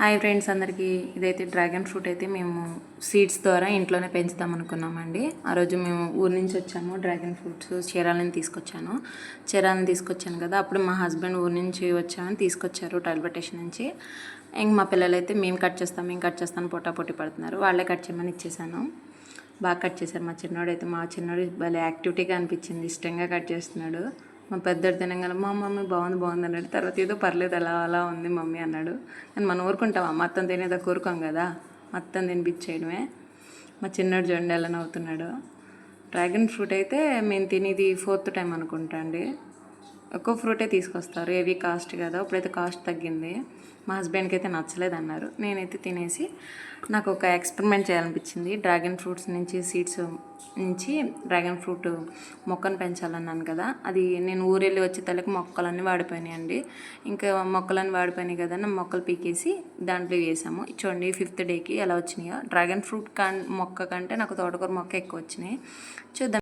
Hi friends అందరికీ. ఇదైతే dragon fruit అయితే మేము సీడ్స్ ద్వారా ఇంట్లోనే పెంచుదాం అనుకున్నామండి. ఆ రోజు మేము ఊరి నుంచి వచ్చాము. డ్రాగన్ ఫ్రూట్స్ చీరాలని తీసుకొచ్చాను కదా. అప్పుడు మా హస్బెండ్ ఊరి నుంచి వచ్చామని తీసుకొచ్చారు రైల్వే స్టేషన్ నుంచి. ఇంక మా పిల్లలైతే మేము కట్ చేస్తాను పోటీ పడుతున్నారు. వాళ్ళే కట్ చేయమని ఇచ్చేసాను. బాగా కట్ చేశారు. మా చిన్నోడు భలే యాక్టివిటీగా అనిపించింది, ఇష్టంగా కట్ చేస్తున్నాడు. మా పెద్దోడు తినగానే మా మమ్మీ బాగుంది అన్నాడు. తర్వాత ఏదో పర్లేదు అలా ఉంది మమ్మీ అన్నాడు. కానీ మనం ఊరుకుంటామా? మొత్తం తినేదా కోరుకోం కదా, మొత్తం తినిపించేయడమే. మా చిన్నోడు చూడండి ఎలా నవ్వుతున్నాడు. డ్రాగన్ ఫ్రూట్ అయితే మేము తినేది 4th టైం అనుకుంటా అండి. ఎక్కువ ఫ్రూటే తీసుకొస్తారు, ఏవి కాస్ట్ కదా. ఇప్పుడైతే కాస్ట్ తగ్గింది. మా హస్బెండ్కి అయితే నచ్చలేదు అన్నారు. నేనైతే తినేసి నాకు ఒక ఎక్స్పెరిమెంట్ చేయాలనిపించింది. డ్రాగన్ ఫ్రూట్స్ నుంచి సీడ్స్ నుంచి డ్రాగన్ ఫ్రూట్ మొక్కను పెంచాలన్నాను కదా. అది నేను ఊరెళ్ళి వచ్చే తలకి మొక్కలన్నీ వాడిపోయినాయండి. ఇంకా మొక్కలన్నీ వాడిపోయినాయి కదా, మొక్కలు పీకేసి దాంట్లో వేసాము. చూడండి 5th డేకి ఎలా వచ్చినాయో. డ్రాగన్ ఫ్రూట్ మొక్క కంటే నాకు తోటకూర మొక్క ఎక్కువ వచ్చినాయి. చూద్దాం.